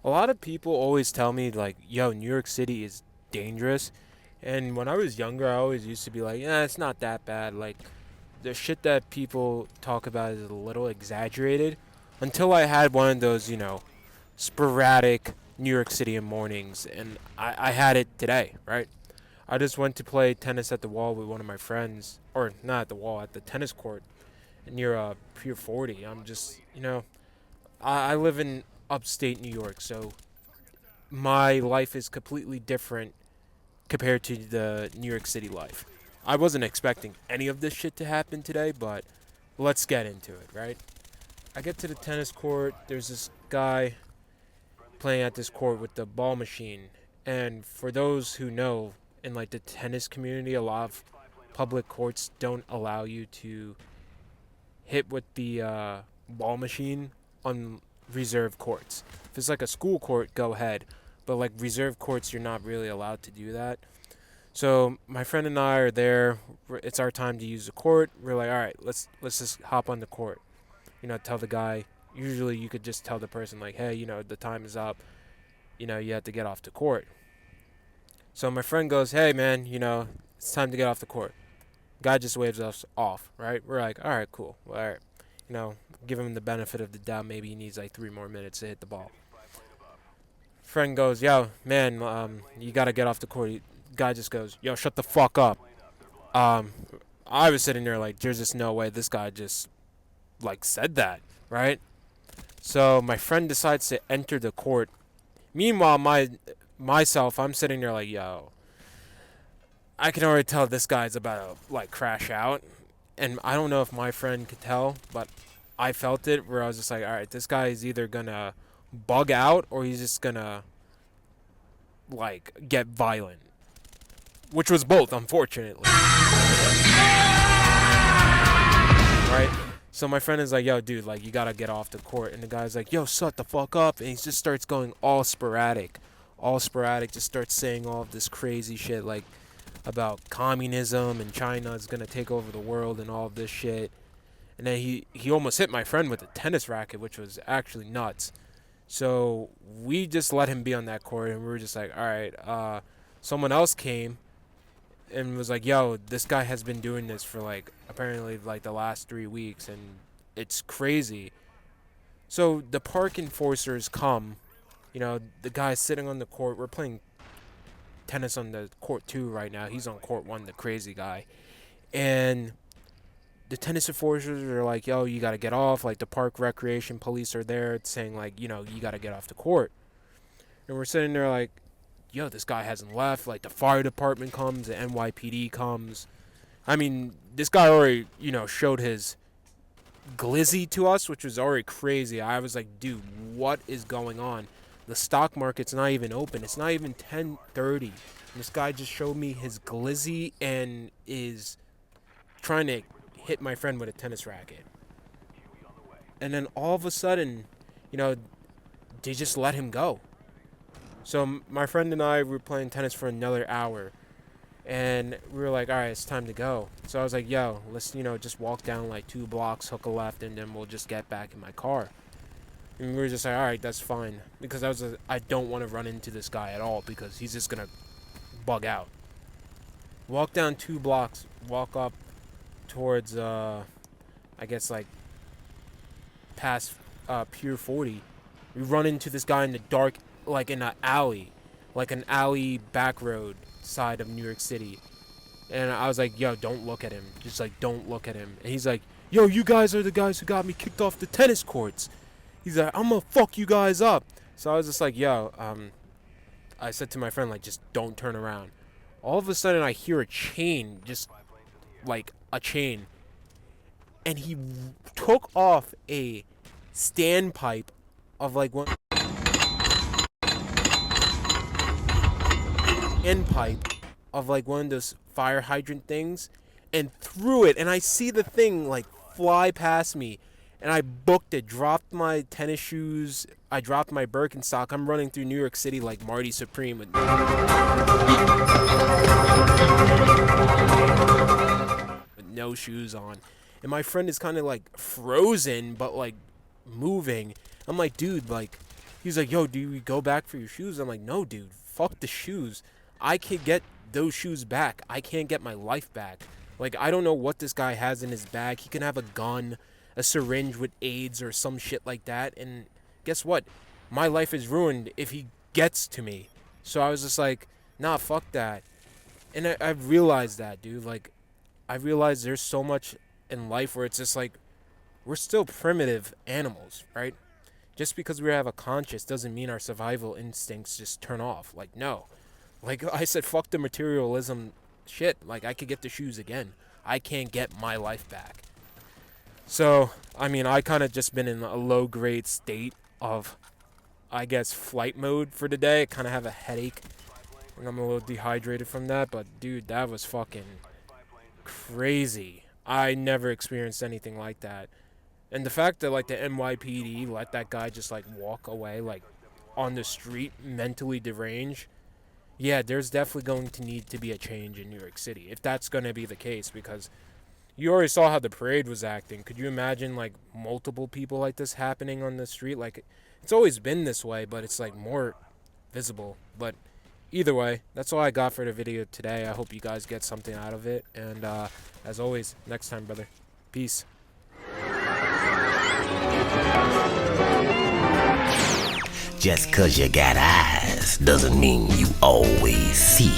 A lot of people always tell me like, "Yo, New York City is dangerous." And when I was younger, I always used to be like, "Yeah, it's not that bad." Like the shit that people talk about is a little exaggerated until I had one of those, sporadic New York City mornings, and I had it today, right? I just went to play tennis at the wall with one of my friends, or not at the wall, at the tennis court near Pier 40. I'm just, I live in upstate New York, so my life is completely different compared to the New York City life. I wasn't expecting any of this shit to happen today, but let's get into it, right? I get to the tennis court. There's this guy playing at this court with the ball machine. And for those who know, in like the tennis community, a lot of public courts don't allow you to hit with the ball machine on reserve courts. If it's like a school court, go ahead. But like reserve courts, you're not really allowed to do that. So my friend and I are there. It's our time to use the court. We're like, all right, let's just hop on the court. Tell the guy. Usually, you could just tell the person like, hey, the time is up. You have to get off the court. So my friend goes, hey man, it's time to get off the court. Guy just waves us off, right? We're like, all right, cool. Well, all right, you know, give him the benefit of the doubt. Maybe he needs like 3 more minutes to hit the ball. Friend goes, yo, man, you gotta get off the court. Guy just goes, yo, shut the fuck up. Um, I was sitting there like, there's just no way this guy just like said that, right? So my friend decides to enter the court. Meanwhile, myself, I'm sitting there like, yo, I can already tell this guy's about to like crash out, and I don't know if my friend could tell, but I felt it where I was just like, all right, this guy is either gonna bug out or he's just gonna like get violent, which was both, unfortunately. Right? So my friend is like, yo, dude, like, you gotta get off the court. And the guy's like, yo, shut the fuck up. And he just starts going all sporadic. All sporadic, just starts saying all of this crazy shit, like, about communism and China is gonna take over the world and all of this shit. And then he almost hit my friend with a tennis racket, which was actually nuts. So we just let him be on that court, and we were just like, all right, someone else came and was like, yo, this guy has been doing this for like apparently like the last 3 weeks, and it's crazy. So the park enforcers come, the guy's sitting on the court. We're playing tennis on the court 2 right now. He's on court 1, the crazy guy. And the tennis enforcers are like, yo, you gotta get off. Like the park recreation police are there saying like, you gotta get off the court. And we're sitting there like, yo, this guy hasn't left. Like the fire department comes, the NYPD comes. I mean, this guy already, showed his glizzy to us, which was already crazy. I was like, dude, what is going on? The stock market's not even open. It's not even 10:30. This guy just showed me his glizzy and is trying to hit my friend with a tennis racket. And then all of a sudden, they just let him go. So my friend and I were playing tennis for another hour, and we were like, all right, it's time to go. So I was like, yo, let's just walk down like 2 blocks, hook a left, and then we'll just get back in my car. And we were just like, all right, that's fine, because I don't want to run into this guy at all because he's just gonna bug out. Walk down 2 blocks, walk up towards I guess like past Pier 40. We run into this guy in the dark, like in an alley, like an alley back road side of New York City. And I was like, yo, don't look at him. Just like, don't look at him. And he's like, yo, you guys are the guys who got me kicked off the tennis courts. He's like, I'm gonna fuck you guys up. So I was just like, yo, I said to my friend, like, just don't turn around. All of a sudden, I hear a chain, just like a chain. And he took off a standpipe of like one endpipe of like one of those fire hydrant things and threw it, and I see the thing like fly past me, and I booked it, dropped my tennis shoes, I dropped my Birkenstock. I'm running through New York City like Marty Supreme with no shoes on. And my friend is kind of like frozen but like moving. I'm like, dude, like, He's like, yo, do we go back for your shoes? I'm like, no, dude, fuck the shoes. I can get those shoes back. I can't get my life back. Like, I don't know what this guy has in his bag. He can have a gun, a syringe with AIDS or some shit like that. And guess what? My life is ruined if he gets to me. So I was just like, nah, fuck that. And I realized that, dude. Like, I realized there's so much in life where it's just like, we're still primitive animals, right? Just because we have a conscience doesn't mean our survival instincts just turn off. Like, no. Like I said, fuck the materialism shit. Like, I could get the shoes again. I can't get my life back. So, I mean, I kind of just been in a low grade state of, I guess, flight mode for the day. I kind of have a headache. And I'm a little dehydrated from that. But, dude, that was fucking crazy. I never experienced anything like that. And the fact that, like, the NYPD let that guy just, like, walk away, like, on the street, mentally deranged, yeah, there's definitely going to need to be a change in New York City, if that's going to be the case, because you already saw how the parade was acting. Could you imagine, like, multiple people like this happening on the street? Like, it's always been this way, but it's, like, more visible. But either way, that's all I got for the video today. I hope you guys get something out of it. And, as always, next time, brother. Peace. Just 'cause you got eyes doesn't mean you always see.